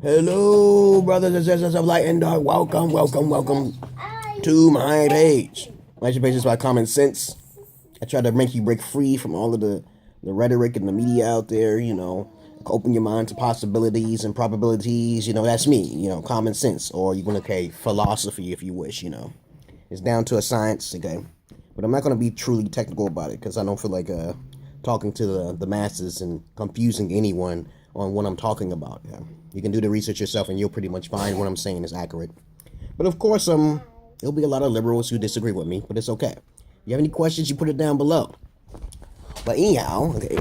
Hello, brothers and sisters of light and dark. Welcome to my page. My page is by common sense. I try to make you break free from all of the rhetoric and the media out there, open your mind to possibilities and probabilities. That's me, common sense, or you can okay, philosophy if you wish, It's down to a science, okay? But I'm not going to be truly technical about it because I don't feel like talking to the masses and confusing anyone on what I'm talking about. Yeah. You can do the research yourself and you'll pretty much find what I'm saying is accurate. But of course, there'll be a lot of liberals who disagree with me, but it's okay. If you have any questions, you put it down below. But anyhow, okay,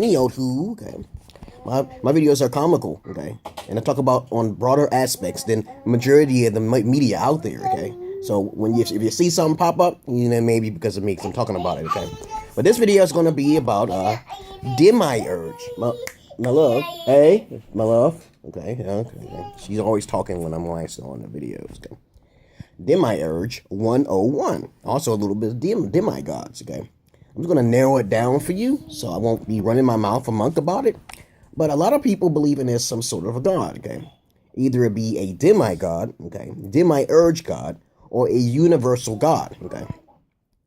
my videos are comical, okay? And I talk about on broader aspects than majority of the media out there, okay? So if you see something pop up, maybe because of me, because I'm talking about it, okay? But this video is going to be about Demiurge. My love, hey, my love, okay. She's always talking when I'm on the videos, okay. Demiurge 101, also a little bit of demigods, okay. I'm just going to narrow it down for you, so I won't be running my mouth a month about it. But a lot of people believe in there's some sort of a god, okay. Either it be a demigod, okay, demiurge god, or a universal god, okay.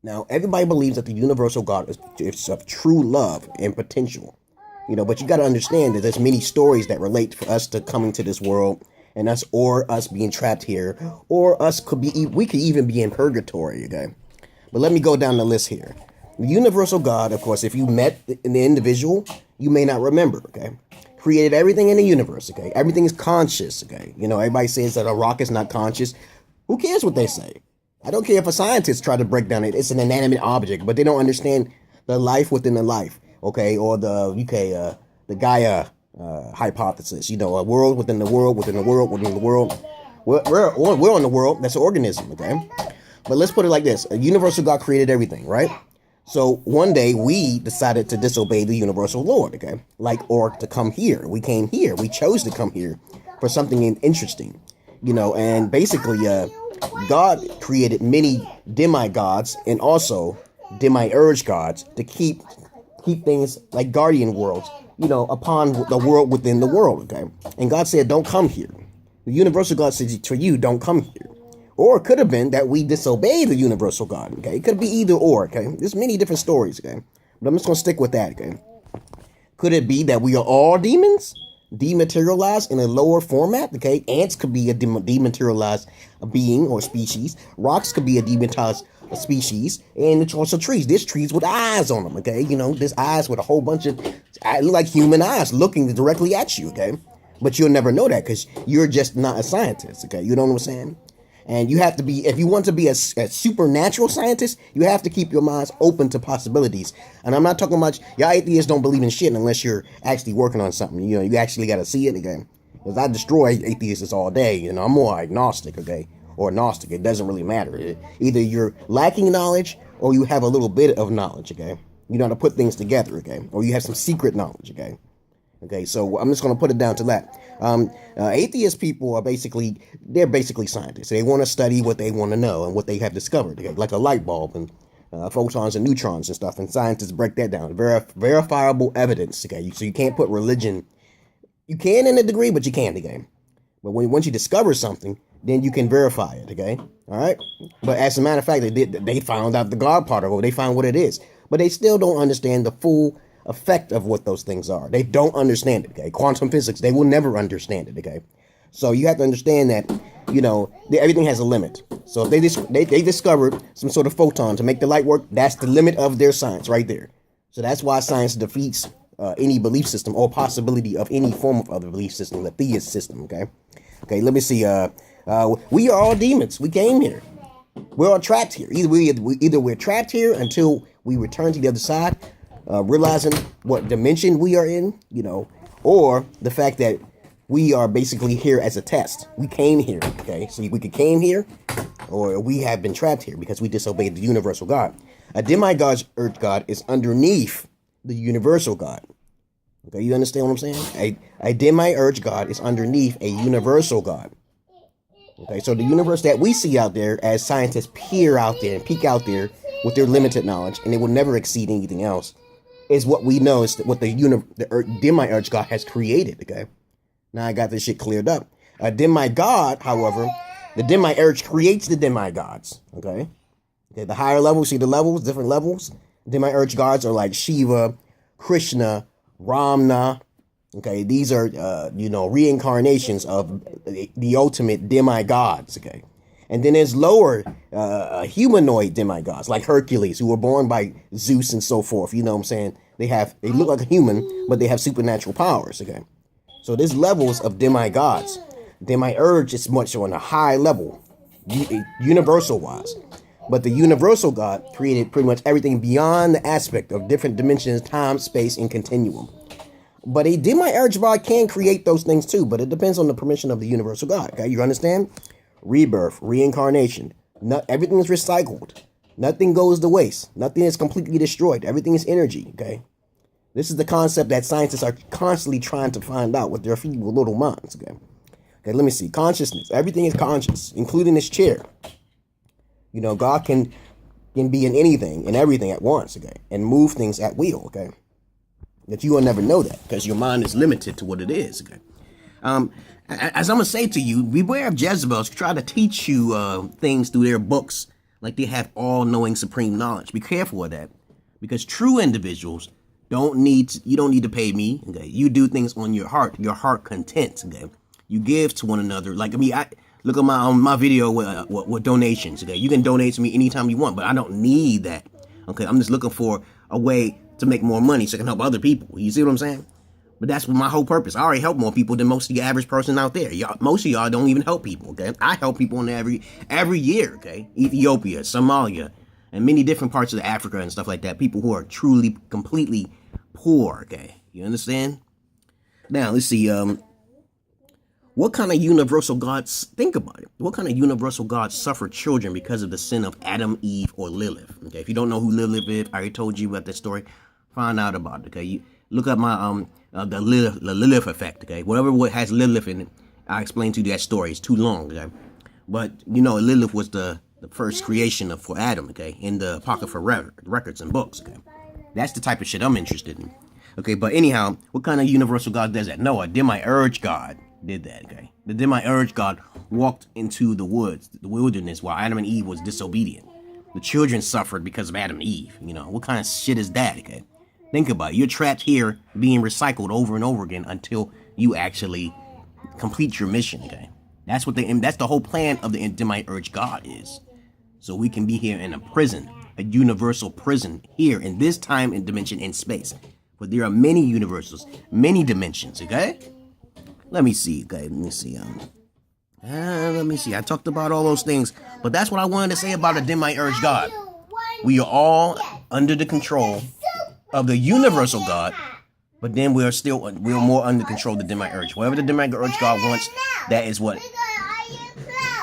Now, everybody believes that the universal god is of true love and potential. But you got to understand that there's many stories that relate for us to coming to this world and us being trapped here, or we could even be in purgatory, okay? But let me go down the list here. The universal God, of course, if you met the individual, you may not remember, okay? Created everything in the universe, okay? Everything is conscious, okay? Everybody says that a rock is not conscious. Who cares what they say? I don't care if a scientist try to break down it's an inanimate object, but they don't understand the life within the life. Okay, or the Gaia hypothesis, a world within the world, within the world, within the world. We're on the world, that's an organism, okay? But let's put it like this. A universal God created everything, right? So one day we decided to disobey the universal Lord, okay? Or to come here. We came here. We chose to come here for something interesting, and basically God created many demigods and also demiurge gods to keep things like guardian worlds, upon the world within the world, okay? And God said, don't come here. The universal God says to you, don't come here. Or it could have been that we disobey the universal God, okay? It could be either or, okay? There's many different stories, okay? But I'm just going to stick with that, okay? Could it be that we are all demons? Dematerialized in a lower format, okay? Ants could be a dematerialized being or species. Rocks could be a dematerialized species, and it's also trees. There's trees with eyes on them, okay? There's eyes with a whole bunch of, look like human eyes looking directly at you, okay? But you'll never know that because you're just not a scientist, okay? You know what I'm saying? And you have to be, if you want to be a supernatural scientist, you have to keep your minds open to possibilities. And I'm not talking about, y'all atheists don't believe in shit unless you're actually working on something. You actually got to see it, again. Because I destroy atheists all day, I'm more agnostic, okay? Or Gnostic, it doesn't really matter. Either you're lacking knowledge or you have a little bit of knowledge, okay? You know how to put things together, okay? Or you have some secret knowledge, okay? Okay, so I'm just going to put it down to that. Atheist people are basically scientists. They want to study what they want to know and what they have discovered, okay? Like a light bulb and photons and neutrons and stuff. And scientists break that down. Verifiable evidence, okay? So you can't put religion. You can in a degree, but you can't, okay? But once you discover something, then you can verify it, okay? All right? But as a matter of fact, they found out the God particle. They found what it is. But they still don't understand the full effect of what those things are. They don't understand it, okay? Quantum physics, they will never understand it, okay? So you have to understand that, everything has a limit. So if they discovered some sort of photon to make the light work, that's the limit of their science right there. So that's why science defeats any belief system or possibility of any form of other belief system, the theist system, okay? Okay, let me see. We are all demons. We came here. We're all trapped here. Either we're trapped here until we return to the other side, realizing what dimension we are in, or the fact that we are basically here as a test. We came here, okay? So we came here, or we have been trapped here because we disobeyed the universal God. A demigod earth god is underneath the universal God. Okay, you understand what I'm saying? A demiurge god is underneath a universal God. Okay, so the universe that we see out there as scientists peer out there and peek out there with their limited knowledge, and it will never exceed anything else, is what we know is what the Demiurge God has created, okay? Now I got this shit cleared up. A demigod, however, the demiurge creates the demigods. Okay, the higher levels, see the levels, different levels. Demiurge gods are like Shiva, Krishna, Ramna. Okay, these are reincarnations of the ultimate demigods. Okay, and then there's lower humanoid demigods like Hercules, who were born by Zeus and so forth. You know what I'm saying? They look like a human, but they have supernatural powers. Okay, so there's levels of demigods. Demiurge is much on a high level, universal wise. But the universal God created pretty much everything beyond the aspect of different dimensions, time, space, and continuum. But a demiurge God can create those things too, but it depends on the permission of the universal God. Okay, you understand? Rebirth, reincarnation. Everything is recycled. Nothing goes to waste. Nothing is completely destroyed. Everything is energy. Okay, this is the concept that scientists are constantly trying to find out with their feeble little minds. Okay, let me see. Consciousness. Everything is conscious, including this chair. God can be in anything and everything at once, okay, and move things at will, okay. That you will never know that because your mind is limited to what it is, okay. As I'm gonna say to you, beware of Jezebels who try to teach you things through their books like they have all-knowing supreme knowledge. Be careful of that, because true individuals you don't need to pay me, okay. You do things on your heart content, okay. You give to one another. Like I look at my video with donations. Okay, you can donate to me anytime you want, but I don't need that. Okay, I'm just looking for a way to make more money so I can help other people. You see what I'm saying? But that's my whole purpose. I already help more people than most of the average person out there. Most of y'all don't even help people. Okay, I help people in every year. Okay, Ethiopia, Somalia, and many different parts of Africa and stuff like that. People who are truly, completely poor. Okay, you understand? Now let's see. What kind of universal gods, think about it, what kind of universal gods suffer children because of the sin of Adam, Eve, or Lilith? Okay, if you don't know who Lilith is, I already told you about that story, find out about it, okay? You look up my, the Lilith effect, okay? Whatever what has Lilith in it, I'll explain to you that story. It's too long, okay? But, Lilith was the first creation for Adam, okay? In the Apocryphal records and books, okay? That's the type of shit I'm interested in. Okay, but anyhow, what kind of universal god does that? No, a demiurge god did that, okay? The demiurge god walked into the wilderness, while Adam and Eve was disobedient. The children suffered because of Adam and Eve. What kind of shit is that, okay? Think about it. You're trapped here being recycled over and over again until you actually complete your mission, okay? That's the whole plan of the demiurge god is. So we can be here in a prison, a universal prison here in this time and dimension and space. But there are many universals, many dimensions, okay? Let me see, okay, let me see. I talked about all those things, but that's what I wanted to say about a demiurge god. We are all under the control of the universal god, but then we're more under control of the demiurge. Whatever the demiurge god wants, that is what.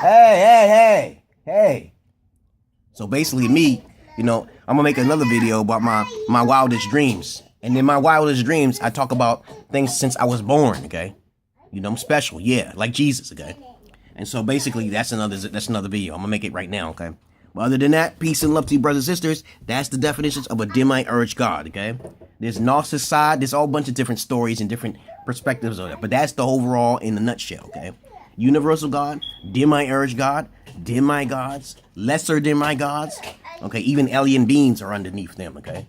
Hey. So basically me, I'm gonna make another video about my wildest dreams. And in my wildest dreams, I talk about things since I was born, okay? I'm special, yeah, like Jesus, okay? And so basically, that's another video. I'm gonna make it right now, okay? But other than that, peace and love to you, brothers and sisters. That's the definitions of a demiurge god, okay? There's narcissist side. There's a whole bunch of different stories and different perspectives of that. But that's the overall in a nutshell, okay? Universal god, demiurge god, demigods, lesser demigods, okay? Even alien beings are underneath them, okay?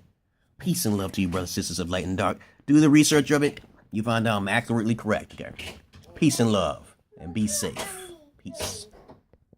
Peace and love to you, brothers and sisters of light and dark. Do the research of it. You find out I'm accurately correct, okay? Peace and love, and be safe. Peace.